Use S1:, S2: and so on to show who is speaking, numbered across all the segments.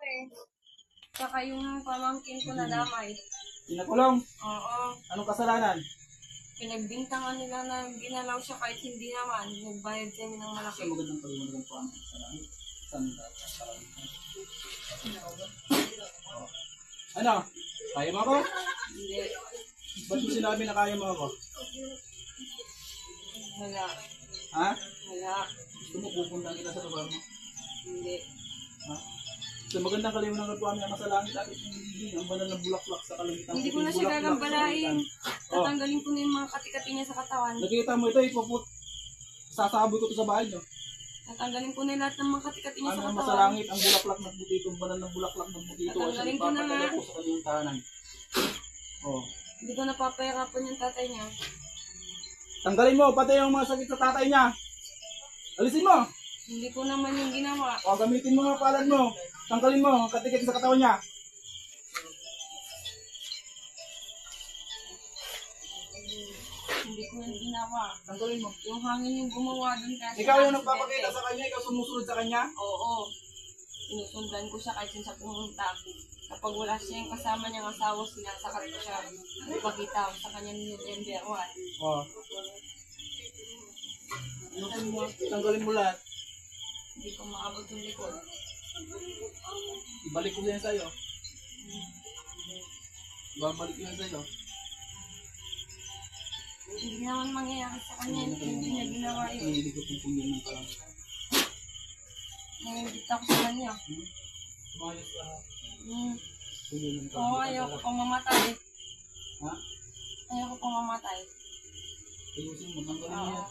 S1: eh. Tsaka yung pamangkin ko na damay.
S2: Pinakulong?
S1: Oo.
S2: Anong kasalanan?
S1: Pinagbintangan nila na ginalaw siya kahit hindi naman. Nagbayad kami ng malaki.
S2: Sa magandang paliwanag po ang kasalanan. Ano? Kaya mo ako?
S1: Hindi.
S2: Ba't mo sinabi na kaya mo ako?
S1: Wala.
S2: Ha?
S1: Wala.
S2: Gusto mo pupunta kita sa lugar mo?
S1: Hindi.
S2: Ha? Sa magandang kaliwanag po ang kasalanan at hindi ang banal ng bulaklak sa kalangitan.
S1: Hindi ko na siya
S2: Bulaklak sa
S1: gagambalain.
S2: kalangitan.
S1: Tatanggalin ko na yung mga katikati niya sa katawan.
S2: Nakita mo ito, sasabot ko ito sa bahay nyo.
S1: Tatanggalin ko na lahat ng mga katikati niya
S2: Ano
S1: sa
S2: ang
S1: katawan.
S2: masalangit, ang bulaklak ng butito, ang banal ng bulaklak ng butito.
S1: Tatanggalin ko na nga.
S2: Papatala ko sa kanyang tahanan. Oh.
S1: Hindi ko napapahirapan yung tatay niya.
S2: Tanggalin mo, pati yung mga sakit sa tatay niya. Alisin mo.
S1: Hindi ko naman yung ginawa.
S2: O, gamitin mo mga palad mo. Tanggalin mo, ang katikit sa katawan niya.
S1: Hindi ko yung ginawa.
S2: Tanggalin mo.
S1: Yung hangin yung gumawa dun kasi.
S2: Ikaw yung nagpapakita sa kanya, ikaw sumusunod sa kanya.
S1: Oo. Sinusundan ko siya kahit saan siya pumunta. Kapag wala siya yung kasama niyang asawa, sinasakat ko siya. Ipakita ko sa kanya ni November 1.
S2: O. Tanggalin mo lahat.
S1: Hindi ko maabot yung likod.
S2: Ibalik ko yan sa'yo. Babalik ko yan sa'yo.
S1: Hindi naman mangyayari sa kanya. Hindi niya ginawa yun.
S2: Hindi ko pupunyan ng parang.
S1: Naimbita ko sa kanya.
S2: Mayos lahat. Punyan ng
S1: Oo,
S2: parang.
S1: ayoko pang mamatay.
S2: Ha?
S1: Ayoko pang mamatay.
S2: Ayusin mo, tanggalin mo
S1: Oo.
S2: yan.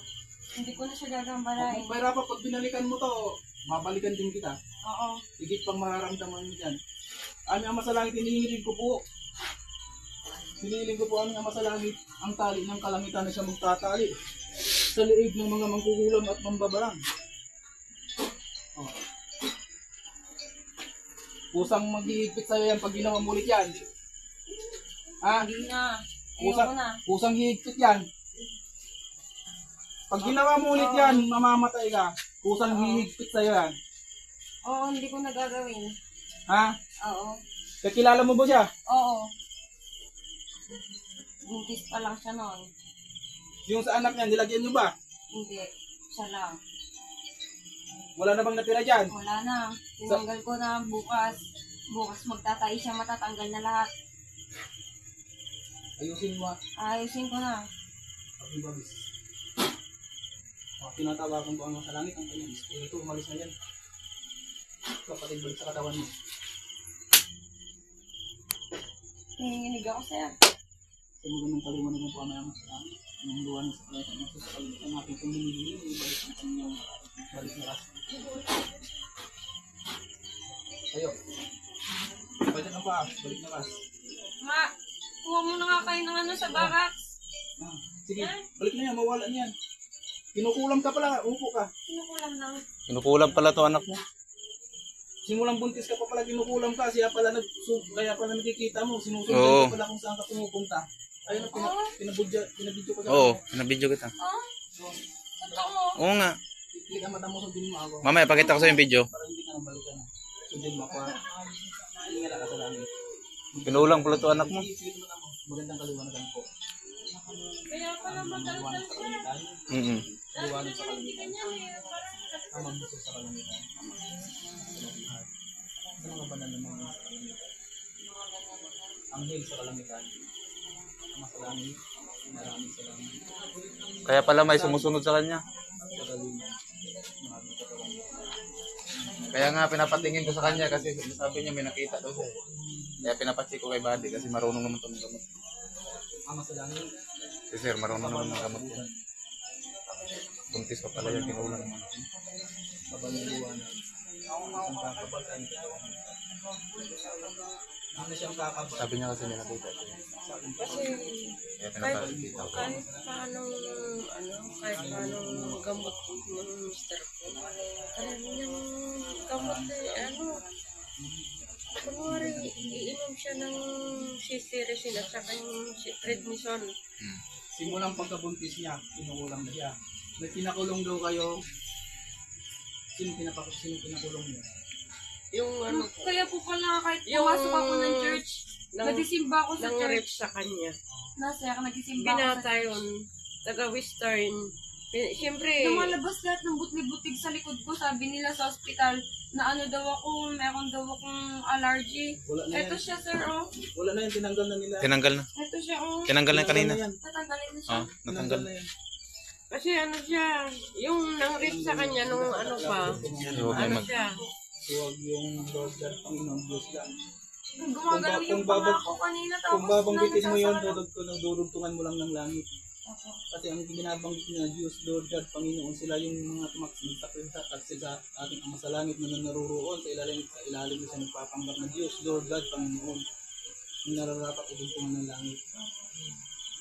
S1: Hindi ko na siya gagambalain.
S2: Kung pera pa, pag binalikan mo to, babalikan din kita.
S1: Oo.
S2: Higit pang mararamdaman mo dyan. Aming Ama sa Langit, hinihiling ko po. Hinihiling ko po aming Ama sa Langit, ang tali ng kalangitan na siya magtatali sa liig ng mga mangkukulam at mambabarang. Oh. Pusang maghihigpit sa'yo yan pag ginawa mo ulit yan. Ha?
S1: Hindi na. Ayoko na.
S2: Pusang hihigpit yan. Pag ginawa mo ulit yan, mamamatay ka. Pusang hihigpit sa'yo yan.
S1: Oo, hindi ko na gagawin.
S2: Ha?
S1: Oo.
S2: Kakilala mo ba siya?
S1: Oo. Buntis pa lang siya noon.
S2: Yung sa anak niya, nilagyan niyo ba?
S1: Hindi. Siya lang.
S2: Wala na bang natira dyan?
S1: Wala na. Tinanggal ko na bukas. Bukas magtatay siya, matatanggal na lahat.
S2: Ayusin mo.
S1: Ayusin ko na.
S2: Pag-ibabis. Tinatawagan ko ang sa langit, ang kanyang espiritu, umalis na yan. Kapatid, balik sa katawan mo.
S1: Nanginginig ako sa'yo.
S2: Sa magandang kaliwanag ng pamayama sa langit. Ang luwan sa kanyang ng sa kalit ang ating pumilingin, ibalik ang kanyang balik na rasa. Ayo. Balik na pa, balik na ras.
S1: Ma, kuha mo na nga kayo ng ano sa barracks.
S2: Sige, balik na yan, mawala niyan. Kinukulam ka pala, upo ka.
S1: Kinukulam lang.
S3: Kinukulam pala to anak mo.
S2: Simulang buntis ka pa pala, kinukulam ka, kaya pala nakikita mo, sinusundan
S3: Oo.
S2: ka pala kung saan ka pumupunta. Ayun, pinabidyo ko sa
S3: Oo, pinabidyo kita.
S1: Oh? Totoo.
S3: Oo nga.
S2: Click ang mata mo, sundin mo ako.
S3: Mamaya, pakita ko sa yung video.
S2: Para hindi ka nang balikan. Sundin mo ako. Hindi nga ka sa langit.
S3: Pinulang pala to anak mo.
S2: Sige mo na mo. Magandang kaliwanagan po.
S1: Kaya pala madaldal siya.
S2: Liwanag sa
S1: Hindi
S2: kalangitan.
S1: kanya eh. Parang
S2: Amang gusto sa kalangitan. Ano nga ba na ng mga sa kalangitan? Anghel sa kalangitan. Ama sa langit. Maraming salamat.
S3: Kaya pala may sumusunod sa kanya.
S2: Pagalingan. Maraming katawan.
S3: Kaya nga pinapatingin ko sa kanya kasi sabi niya may nakita daw siya. Kaya pinapatsik ko kay Buddy kasi marunong naman itong gamot.
S2: Ama sa langit.
S3: Si sir, marunong naman ng gamot yan. Buntis pa pala yan, kinulang naman.
S2: Kabaluluwanan. Ang kakabal ay ano siyang kakabal?
S3: Sabi niya kasi may nakita siya.
S1: kasi
S3: Kaya pinapakita ko.
S1: kahit paanong kahit paanong gamot ng mister ko. Karami niyang gamot kunwari iinom siya ng cetirizine at saka yung prednisone.
S2: Simulang pagkabuntis niya, kinukulang na siya. May pinakulong daw kayo. Sino pinakulong niyo?
S4: yung ano,
S1: Kaya po pala kahit
S4: Yung-
S1: pumasok ako ng church,
S4: nang,
S1: nagsisimba ako sa
S4: nang
S1: church.
S4: rip sa kanya.
S1: Sir, nagsisimba ako sa
S4: Binata yun, taga-Western. Siyempre,
S1: Lumalabas lahat ng butli-butig sa likod ko. Sabi nila sa ospital na ano daw ako, meron daw akong allergy.
S2: Wala na yan.
S1: Ito siya, sir, oh.
S2: Wala na yan, tinanggal na nila.
S3: Tinanggal na.
S1: Ito siya, oh.
S3: Tinanggal na kanina.
S2: yan.
S1: Tatanggalin na siya.
S3: Ah, natanggal.
S2: na yan.
S4: kasi ano siya, yung nang rip sa kanya nung ano pa,
S3: Huwag
S4: ano
S3: na mag...
S4: siya,
S2: Huwag yung Lord God, Panginoon, Diyos lang.
S1: Gumagalaw yung
S2: kung babag-
S1: pangako kanina.
S2: Kung
S1: Tapos
S2: babanggitin mo yun,
S1: nasasakal.
S2: dudugtungan mo lang ng langit.
S1: Opo.
S2: Kasi ang binabanggit niya, Diyos, Lord God, Panginoon, sila yung mga tumaksakrinsa at sila ating Ama sa langit na naruroon sa ilalim na siya nagpapanggap na Diyos, Lord God, Panginoon. Yung nararapat udugtungan ng langit.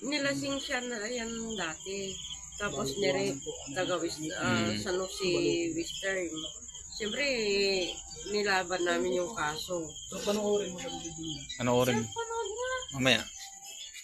S4: nilasing siya na yan dati. Tapos nire San Jose Western. Siyempre, nilaban namin yung kaso.
S2: So, panoorin mo sa video niya.
S3: Ano orin?
S1: Panood nga.
S3: Mamaya.